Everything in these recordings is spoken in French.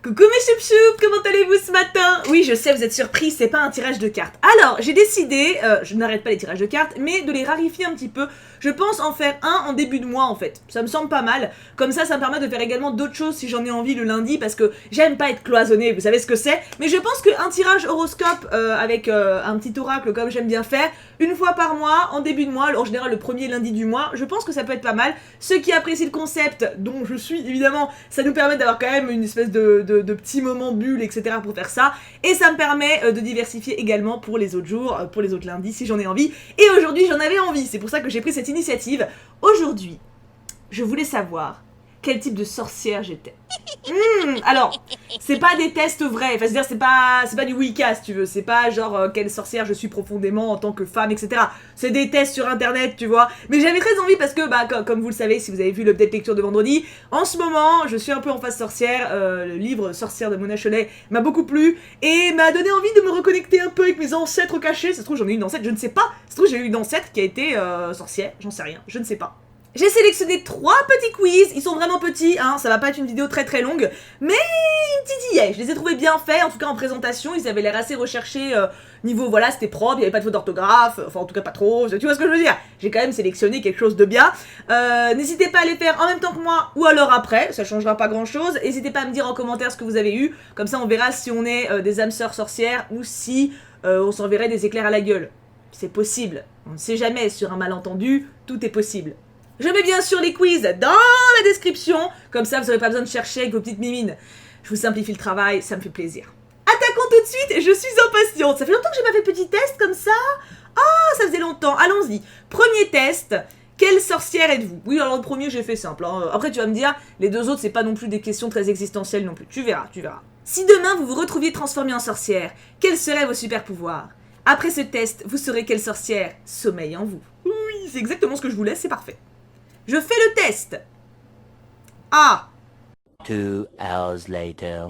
Coucou mes choup-choup, comment allez-vous ce matin? Oui, je sais, vous êtes surpris, c'est pas un tirage de cartes. Alors, j'ai décidé, je n'arrête pas les tirages de cartes, mais de les rarifier un petit peu. Je pense en faire un en début de mois en fait. Ça me semble pas mal. Comme ça me permet de faire également d'autres choses si j'en ai envie le lundi, parce que j'aime pas être cloisonné, vous savez ce que c'est. Mais je pense qu'un tirage horoscope avec un petit oracle comme j'aime bien faire, une fois par mois, en début de mois, en général le premier lundi du mois, je pense que ça peut être pas mal. Ceux qui apprécient le concept, dont je suis évidemment, ça nous permet d'avoir quand même une espèce de petits moments bulles, etc. pour faire ça. Et ça me permet de diversifier également pour les autres jours, pour les autres lundis si j'en ai envie. Et aujourd'hui j'en avais envie, c'est pour ça que j'ai pris cette initiative. Aujourd'hui, je voulais savoir quel type de sorcière j'étais. Alors, c'est pas des tests vrais, enfin, c'est-à-dire c'est pas du Wicca si tu veux, c'est pas genre quelle sorcière je suis profondément en tant que femme, etc. C'est des tests sur internet, tu vois. Mais j'avais très envie parce que, comme vous le savez, si vous avez vu l'update lecture de vendredi, en ce moment, je suis un peu en phase sorcière, le livre Sorcière de Mona Chollet m'a beaucoup plu et m'a donné envie de me reconnecter un peu avec mes ancêtres cachés. Ça se trouve, j'en ai une ancêtre, je ne sais pas. Ça se trouve, j'ai eu une ancêtre qui a été sorcière, j'en sais rien, je ne sais pas. J'ai sélectionné 3 petits quiz, ils sont vraiment petits, hein, ça va pas être une vidéo très très longue, mais une petite idée, je les ai trouvés bien faits, en tout cas en présentation, ils avaient l'air assez recherchés, niveau voilà, c'était propre, il y avait pas de faute d'orthographe, enfin en tout cas pas trop, tu vois ce que je veux dire. J'ai quand même sélectionné quelque chose de bien, n'hésitez pas à les faire en même temps que moi, ou alors après, ça changera pas grand chose, n'hésitez pas à me dire en commentaire ce que vous avez eu, comme ça on verra si on est des âmes sœurs sorcières, ou si on s'enverrait des éclairs à la gueule. C'est possible, on ne sait jamais, sur un malentendu, tout est possible. Je mets bien sûr les quiz dans la description, comme ça vous n'aurez pas besoin de chercher avec vos petites mimines. Je vous simplifie le travail, ça me fait plaisir. Attaquons tout de suite, je suis impatiente. Ça fait longtemps que j'ai pas fait de petits tests comme ça. Ah, ça faisait longtemps, allons-y. Premier test, quelle sorcière êtes-vous? Oui, alors le premier j'ai fait simple, hein. Après tu vas me dire, les deux autres c'est pas non plus des questions très existentielles non plus. Tu verras, tu verras. Si demain vous vous retrouviez transformé en sorcière, quels seraient vos super pouvoirs? Après ce test, vous saurez quelle sorcière sommeille en vous. Oui, c'est exactement ce que je voulais, c'est parfait. Je fais le test. Ah. 2 hours later.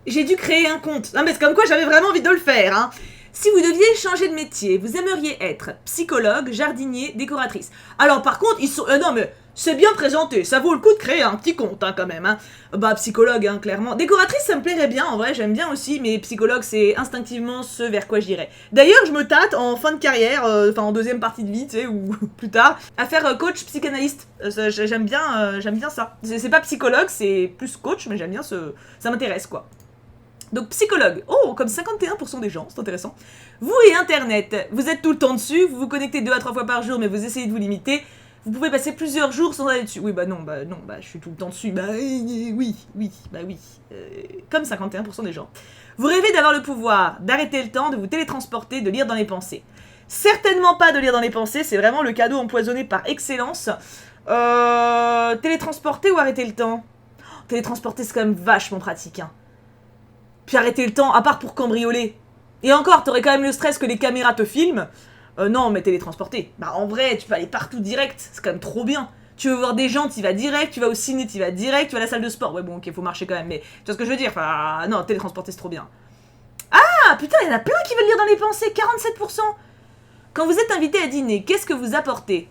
J'ai dû créer un compte. Non mais c'est comme quoi j'avais vraiment envie de le faire, hein. Si vous deviez changer de métier, vous aimeriez être psychologue, jardinier, décoratrice. Alors par contre, ils sont... non mais c'est bien présenté, ça vaut le coup de créer un petit compte hein, quand même. Hein. Psychologue, hein, clairement. Décoratrice, ça me plairait bien, en vrai, j'aime bien aussi, mais psychologue, c'est instinctivement ce vers quoi j'irais. D'ailleurs, je me tâte en fin de carrière, enfin en deuxième partie de vie, tu sais, ou plus tard, à faire coach psychanalyste. J'aime bien ça. C'est pas psychologue, c'est plus coach, mais j'aime bien ce... Ça m'intéresse, quoi. Donc psychologue, oh, comme 51% des gens, c'est intéressant. Vous et Internet, vous êtes tout le temps dessus, vous vous connectez 2 à 3 fois par jour, mais vous essayez de vous limiter. Vous pouvez passer plusieurs jours sans aller dessus. Oui, non, je suis tout le temps dessus. Oui. Comme 51% des gens. Vous rêvez d'avoir le pouvoir d'arrêter le temps, de vous télétransporter, de lire dans les pensées. Certainement pas de lire dans les pensées, c'est vraiment le cadeau empoisonné par excellence. Télétransporter ou arrêter le temps? Télétransporter, c'est quand même vachement pratique, hein. Puis arrêter le temps, à part pour cambrioler. Et encore, t'aurais quand même le stress que les caméras te filment. Non, mais télétransporter. En vrai, tu peux aller partout direct, c'est quand même trop bien. Tu veux voir des gens, t'y vas direct, tu vas au ciné, t'y vas direct, tu vas à la salle de sport. Ouais, bon, ok, faut marcher quand même, mais tu vois ce que je veux dire? Enfin, non, télétransporter, c'est trop bien. Ah, putain, il y en a plein qui veulent lire dans les pensées, 47%. Quand vous êtes invité à dîner, qu'est-ce que vous apportez?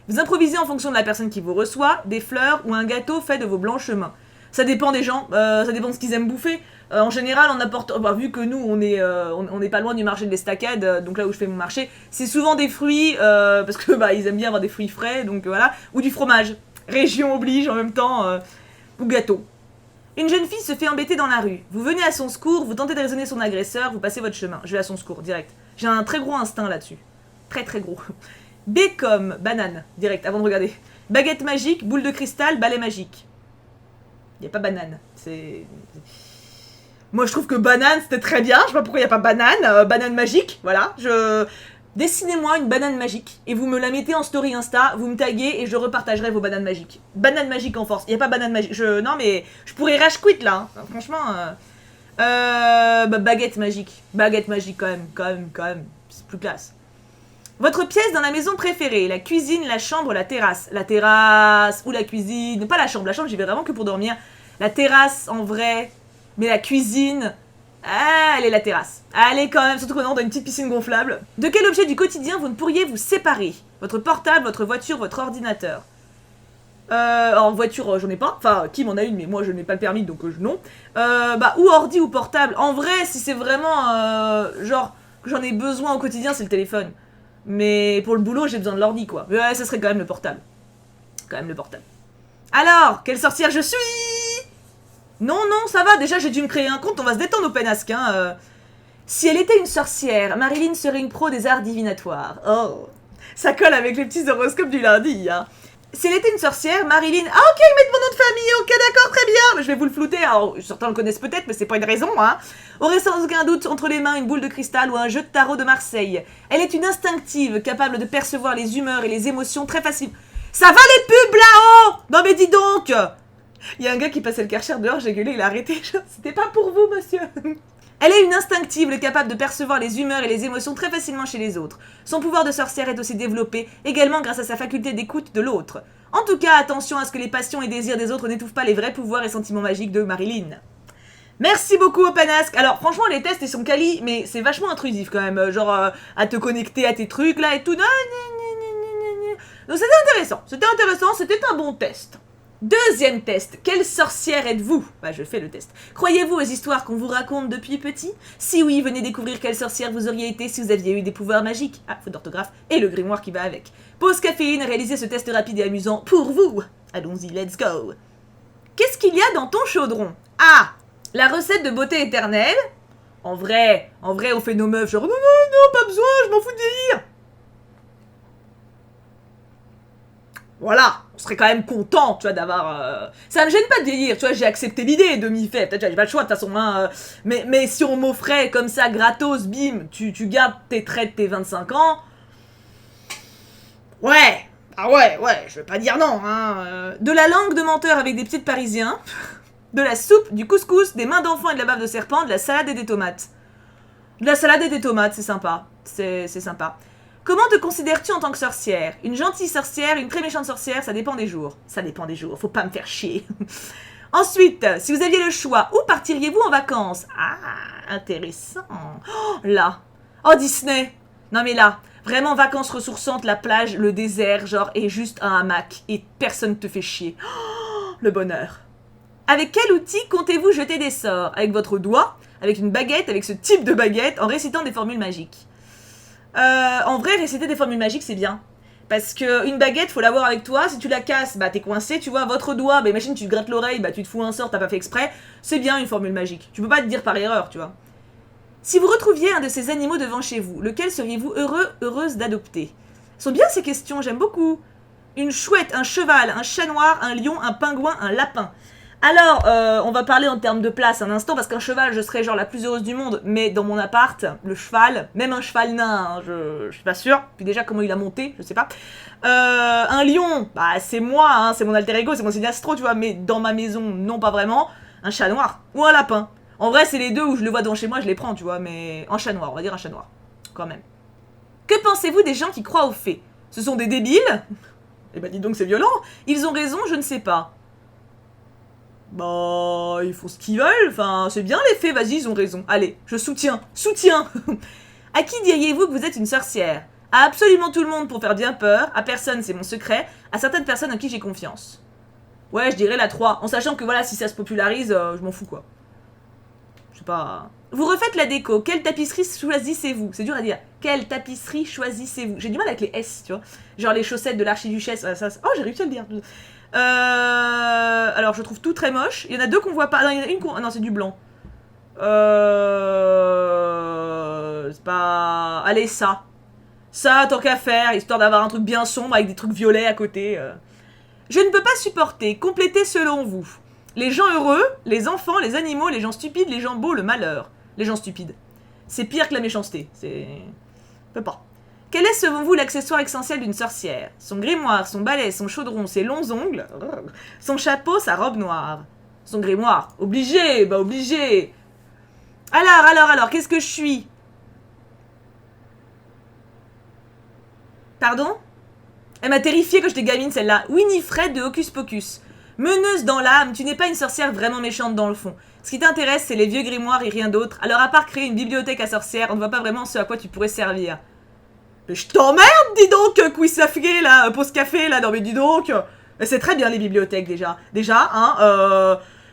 Vous improvisez en fonction de la personne qui vous reçoit, des fleurs ou un gâteau fait de vos blanches mains. Ça dépend des gens, ça dépend de ce qu'ils aiment bouffer. En général, on apporte, vu que nous, on est pas loin du marché de l'Estacade, donc là où je fais mon marché, c'est souvent des fruits, parce que ils aiment bien avoir des fruits frais, donc voilà, ou du fromage. Région oblige en même temps, ou gâteau. Une jeune fille se fait embêter dans la rue. Vous venez à son secours, vous tentez de raisonner son agresseur, vous passez votre chemin. Je vais à son secours, direct. J'ai un très gros instinct là-dessus. Très très gros. B comme banane, direct, avant de regarder. Baguette magique, boule de cristal, balai magique. Il n'y a pas banane, c'est... Moi je trouve que banane c'était très bien, je sais pas pourquoi il n'y a pas banane, banane magique, voilà, Dessinez-moi une banane magique, et vous me la mettez en story Insta, vous me taguez, et je repartagerai vos bananes magiques. Banane magique en force, il n'y a pas banane magique, non mais, je pourrais rage quit là, hein. Franchement, baguette magique quand même, c'est plus classe. Votre pièce dans la maison préférée, la cuisine, la chambre, la terrasse. La terrasse ou la cuisine, pas la chambre j'y vais vraiment que pour dormir. La terrasse en vrai, mais la cuisine, allez la terrasse. Allez quand même, surtout qu'on est dans une petite piscine gonflable. De quel objet du quotidien vous ne pourriez vous séparer? Votre portable, votre voiture, votre ordinateur. En voiture, j'en ai pas. Enfin, Kim en a une, mais moi je n'ai pas le permis, donc non. Ou ordi ou portable. En vrai, si c'est vraiment genre que j'en ai besoin au quotidien, c'est le téléphone. Mais pour le boulot, j'ai besoin de l'ordi, quoi. Mais ouais, ça serait quand même le portable. Quand même le portable. Alors, quelle sorcière je suis? Non, non, ça va. Déjà, j'ai dû me créer un compte. On va se détendre au penasque, hein. Si elle était une sorcière, Marilyn serait une pro des arts divinatoires. Oh, ça colle avec les petits horoscopes du lundi, hein. Si elle était une sorcière, Marilyn... Ah ok, ils mettent mon nom de famille, ok d'accord, très bien. Mais je vais vous le flouter, alors certains le connaissent peut-être, mais c'est pas une raison, hein. Aurait sans aucun doute entre les mains une boule de cristal ou un jeu de tarot de Marseille. Elle est une instinctive, capable de percevoir les humeurs et les émotions très facilement. Ça va les pubs là-haut? Non mais dis donc. Il y a un gars qui passait le Karcher dehors, j'ai gueulé, il a arrêté. C'était pas pour vous, monsieur. Elle est une instinctive, capable de percevoir les humeurs et les émotions très facilement chez les autres. Son pouvoir de sorcière est aussi développé, également grâce à sa faculté d'écoute de l'autre. En tout cas, attention à ce que les passions et désirs des autres n'étouffent pas les vrais pouvoirs et sentiments magiques de Marilyn. Merci beaucoup, Openasque. Alors, franchement, les tests, ils sont quali, mais c'est vachement intrusif quand même. Genre, à te connecter à tes trucs, là, et tout. Donc, c'était intéressant, c'était un bon test. Deuxième test, quelle sorcière êtes-vous? Je fais le test. Croyez-vous aux histoires qu'on vous raconte depuis petit? Si oui, venez découvrir quelle sorcière vous auriez été si vous aviez eu des pouvoirs magiques. Ah, faute d'orthographe, et le grimoire qui va avec. Pause caféine, réalisez ce test rapide et amusant pour vous. Allons-y, let's go. Qu'est-ce qu'il y a dans ton chaudron? Ah, la recette de beauté éternelle. En vrai, on fait nos meufs genre non, pas besoin, je m'en fous de vieillir. Voilà, on serait quand même content, tu vois, d'avoir... Ça me gêne pas de vieillir, tu vois, j'ai accepté l'idée de m'y faire, peut-être j'ai pas le choix de toute façon, hein, mais si on m'offrait comme ça, gratos, bim, tu gardes tes traits de tes 25 ans... Ouais, je vais pas dire non, hein. De la langue de menteur avec des pieds de parisien, de la soupe, du couscous, des mains d'enfant et de la bave de serpent, de la salade et des tomates. De la salade et des tomates, c'est sympa, c'est sympa. Comment te considères-tu en tant que sorcière? Une gentille sorcière, une très méchante sorcière, ça dépend des jours. Ça dépend des jours, faut pas me faire chier. Ensuite, si vous aviez le choix, où partiriez-vous en vacances? Ah, intéressant. Oh, là. Oh, Disney. Non mais là, vraiment vacances ressourçantes, la plage, le désert, genre, et juste un hamac. Et personne te fait chier. Oh, le bonheur. Avec quel outil comptez-vous jeter des sorts? Avec votre doigt? Avec une baguette? Avec ce type de baguette? En récitant des formules magiques? En vrai, réciter des formules magiques, c'est bien. Parce que une baguette, faut l'avoir avec toi. Si tu la casses, t'es coincé, tu vois. Votre doigt, imagine, tu te grattes l'oreille, tu te fous un sort, t'as pas fait exprès. C'est bien une formule magique. Tu peux pas te dire par erreur, tu vois. Si vous retrouviez un de ces animaux devant chez vous, lequel seriez-vous heureuse d'adopter? Sont bien ces questions, j'aime beaucoup. Une chouette, un cheval, un chat noir, un lion, un pingouin, un lapin. Alors, on va parler en termes de place un instant, parce qu'un cheval, je serais genre la plus heureuse du monde, mais dans mon appart, le cheval, même un cheval nain, hein, je suis pas sûre, puis déjà comment il a monté, je sais pas. Un lion, c'est moi, hein, c'est mon alter ego, c'est mon signe astro, tu vois, mais dans ma maison, non pas vraiment. Un chat noir, ou un lapin. En vrai, c'est les deux où je le vois devant chez moi, je les prends, tu vois, mais un chat noir, on va dire un chat noir, quand même. Que pensez-vous des gens qui croient aux fées? Ce sont des débiles? Eh dis donc, c'est violent. Ils ont raison, je ne sais pas. Ils font ce qu'ils veulent, enfin, c'est bien les fées, vas-y, ils ont raison. Allez, je soutiens. À qui diriez-vous que vous êtes une sorcière? À absolument tout le monde pour faire bien peur, à personne, c'est mon secret, à certaines personnes à qui j'ai confiance. Ouais, je dirais la 3, en sachant que voilà, si ça se popularise, je m'en fous, quoi. Je sais pas... Vous refaites la déco, quelle tapisserie choisissez-vous? C'est dur à dire. Quelle tapisserie choisissez-vous? J'ai du mal avec les S, tu vois. Genre les chaussettes de l'archiduchesse, ça... Oh, j'ai réussi à le dire. Alors je trouve tout très moche. Il y en a deux qu'on voit pas. Non, il y en a une qu'on... Non, c'est du blanc. C'est pas... Allez, ça. Ça, tant qu'à faire, histoire d'avoir un truc bien sombre avec des trucs violets à côté. Je ne peux pas supporter. Complétez selon vous. Les gens heureux, les enfants, les animaux, les gens stupides, les gens beaux, le malheur. Les gens stupides. C'est pire que la méchanceté. C'est... Je peux pas. Quel est selon vous l'accessoire essentiel d'une sorcière? Son grimoire, son balai, son chaudron, ses longs ongles, son chapeau, sa robe noire. Son grimoire. Obligé, obligé. Alors, qu'est-ce que je suis? Pardon? Elle m'a terrifiée quand j'étais gamine, celle-là. Winifred de Hocus Pocus. Meneuse dans l'âme, tu n'es pas une sorcière vraiment méchante dans le fond. Ce qui t'intéresse, c'est les vieux grimoires et rien d'autre. Alors à part créer une bibliothèque à sorcières, on ne voit pas vraiment ce à quoi tu pourrais servir. Mais je t'emmerde, dis donc, quiz café, là, pause café, là, non mais dis donc. C'est très bien les bibliothèques déjà. Déjà,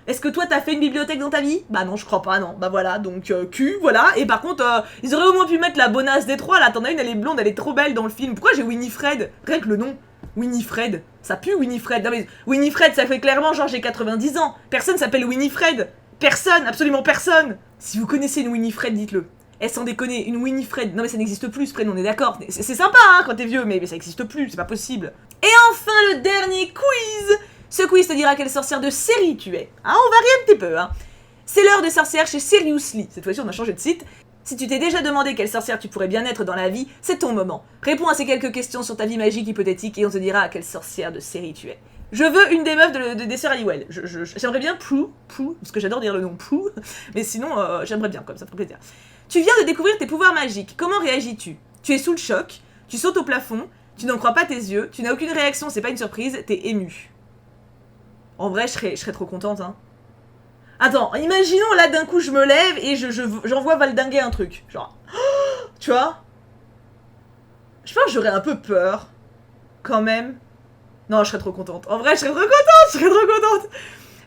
est-ce que toi t'as fait une bibliothèque dans ta vie? Bah non, je crois pas, non. Bah voilà, donc cul, voilà. Et par contre, ils auraient au moins pu mettre la bonasse des trois, là. T'en as une, elle est blonde, elle est trop belle dans le film. Pourquoi j'ai Winifred? Rien que le nom. Winifred. Ça pue Winifred. Non mais Winifred, ça fait clairement genre j'ai 90 ans. Personne s'appelle Winifred. Personne, absolument personne. Si vous connaissez une Winifred, dites-le. Eh, sans déconner, une Winifred. Non mais ça n'existe plus ce prénom, on est d'accord. C'est sympa hein quand t'es vieux, mais ça n'existe plus, c'est pas possible. Et enfin le dernier quiz. Ce quiz te dira quelle sorcière de série tu es. Hein, on varie un petit peu, hein. C'est l'heure de sorcière chez Seriously. Cette fois-ci, on a changé de site. Si tu t'es déjà demandé quelle sorcière tu pourrais bien être dans la vie, c'est ton moment. Réponds à ces quelques questions sur ta vie magique hypothétique et on te dira quelle sorcière de série tu es. Je veux une des meufs des sœurs Halliwell. J'aimerais bien Prue, parce que j'adore dire le nom Prue, mais sinon, j'aimerais bien, comme ça, pour plaisir. Tu viens de découvrir tes pouvoirs magiques. Comment réagis-tu? Tu es sous le choc, tu sautes au plafond, tu n'en crois pas tes yeux, tu n'as aucune réaction, c'est pas une surprise, t'es ému. En vrai, je serais trop contente, hein. Attends, imaginons là d'un coup je me lève et j'envoie valdinguer un truc. Genre, tu vois? Je pense que j'aurais un peu peur. Quand même. Non, je serais trop contente. En vrai, je serais trop contente.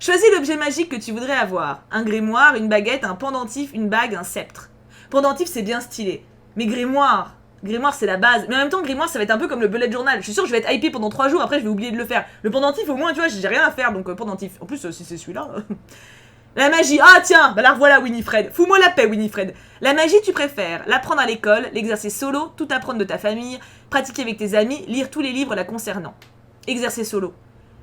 Choisis l'objet magique que tu voudrais avoir. Un grimoire, une baguette, un pendentif, une bague, un sceptre. Pendentif, c'est bien stylé. Mais grimoire, c'est la base. Mais en même temps, grimoire, ça va être un peu comme le bullet journal. Je suis sûre que je vais être hypée pendant 3 jours, après je vais oublier de le faire. Le pendentif, au moins, tu vois, j'ai rien à faire, donc pendentif. En plus, si c'est celui-là... La magie, ah tiens, bah la revoilà Winifred. Fous-moi la paix Winifred. La magie tu préfères l'apprendre à l'école, l'exercer solo, tout apprendre de ta famille, pratiquer avec tes amis, lire tous les livres la concernant. Exercer solo.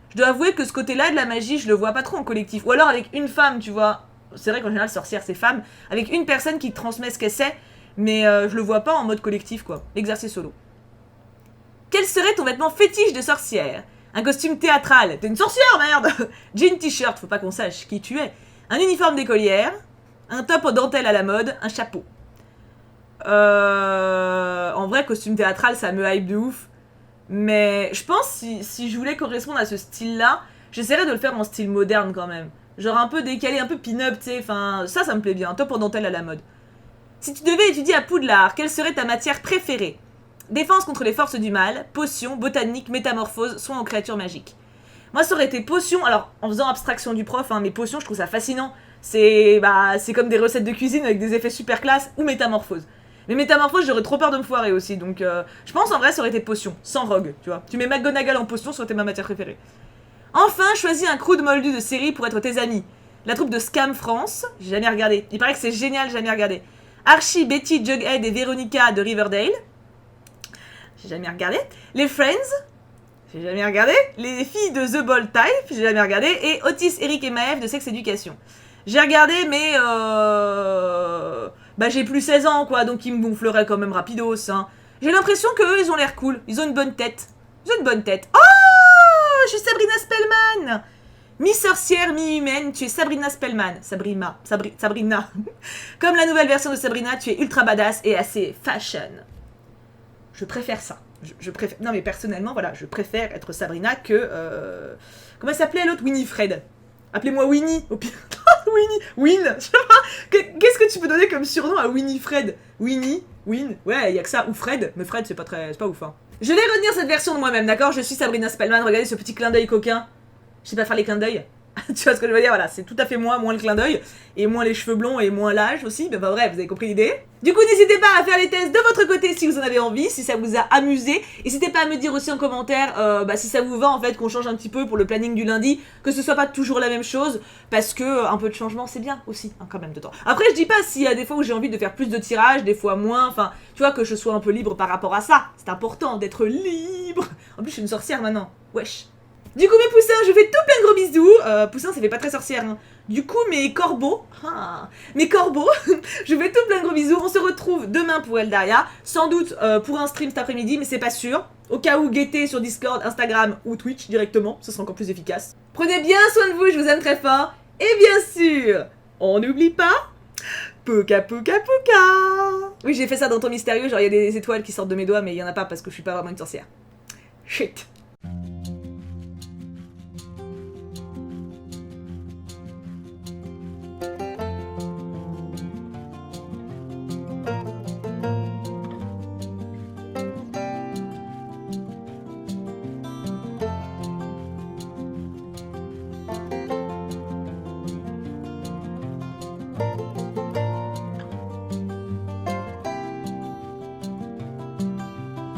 Je dois avouer que ce côté-là de la magie, je le vois pas trop en collectif. Ou alors avec une femme, tu vois. C'est vrai qu'en général, sorcière c'est femme. Avec une personne qui transmet ce qu'elle sait, mais je le vois pas en mode collectif quoi. Exercer solo. Quel serait ton vêtement fétiche de sorcière? Un costume théâtral. T'es une sorcière, merde. Jean t-shirt, faut pas qu'on sache qui tu es. Un uniforme d'écolière, un top en dentelle à la mode, un chapeau. En vrai, costume théâtral, ça me hype de ouf. Mais je pense si je voulais correspondre à ce style-là, j'essaierais de le faire en style moderne quand même. Genre un peu décalé, un peu pin-up, tu sais. Enfin, ça me plaît bien. Un top en dentelle à la mode. Si tu devais étudier à Poudlard, quelle serait ta matière préférée? Défense contre les forces du mal, potions, botanique, métamorphose, soins aux créatures magiques. Moi, ça aurait été potions, alors en faisant abstraction du prof, hein, mais potions, je trouve ça fascinant. C'est comme des recettes de cuisine avec des effets super classe, ou métamorphose. Mais métamorphose, j'aurais trop peur de me foirer aussi, donc je pense en vrai, ça aurait été potions, sans rogue, tu vois. Tu mets McGonagall en potion, ça aurait été ma matière préférée. Enfin, choisis un crew de moldus de série pour être tes amis. La troupe de Scam France, j'ai jamais regardé. Il paraît que c'est génial, j'ai jamais regardé. Archie, Betty, Jughead et Veronica de Riverdale. J'ai jamais regardé. Les Friends. J'ai jamais regardé. Les filles de The Bold Type, j'ai jamais regardé. Et Otis, Eric et Maëv de Sex Education. J'ai regardé, mais j'ai plus 16 ans, quoi, donc ils me gonfleraient quand même rapidos, hein. J'ai l'impression qu'eux, ils ont l'air cool. Ils ont une bonne tête. Oh, je suis Sabrina Spellman. Mi-sorcière, mi-humaine, tu es Sabrina Spellman. Sabrina. Comme la nouvelle version de Sabrina, tu es ultra badass et assez fashion. Je préfère ça. Je préfère... Non mais personnellement, voilà, je préfère être Sabrina que... Comment elle s'appelait l'autre? Winifred. Appelez-moi Winnie, au pire. Winnie, Win, je sais pas. Qu'est-ce que tu peux donner comme surnom à Winifred? Winnie, Win, ouais, y a que ça. Ou Fred, mais Fred, c'est pas ouf, hein. Je vais retenir cette version de moi-même, d'accord? Je suis Sabrina Spellman, regardez ce petit clin d'œil coquin. Je sais pas faire les clins d'œil. Tu vois ce que je veux dire? Voilà, c'est tout à fait moi, moins le clin d'œil, et moins les cheveux blonds, et moins l'âge aussi. Ben bref, vous avez compris l'idée. Du coup, n'hésitez pas à faire les tests de votre côté si vous en avez envie, si ça vous a amusé. N'hésitez pas à me dire aussi en commentaire si ça vous va en fait qu'on change un petit peu pour le planning du lundi, que ce soit pas toujours la même chose, parce que un peu de changement c'est bien aussi, hein, quand même de temps. Après, je dis pas s'il y a des fois où j'ai envie de faire plus de tirages, des fois moins, enfin, tu vois, que je sois un peu libre par rapport à ça. C'est important d'être libre. En plus, je suis une sorcière maintenant. Wesh. Du coup mes poussins, je vous fais tout plein de gros bisous. Poussins ça fait pas très sorcière hein. Du coup mes corbeaux, je vous fais tout plein de gros bisous. On se retrouve demain pour Eldaria. Sans doute pour un stream cet après-midi, mais c'est pas sûr. Au cas où, guettez sur Discord, Instagram ou Twitch directement, ce sera encore plus efficace. Prenez bien soin de vous, je vous aime très fort. Et bien sûr, on n'oublie pas, Pouka Pouka Pouka. Oui j'ai fait ça dans Ton Mystérieux, genre il y a des étoiles qui sortent de mes doigts, mais il y en a pas parce que je suis pas vraiment une sorcière. Shit.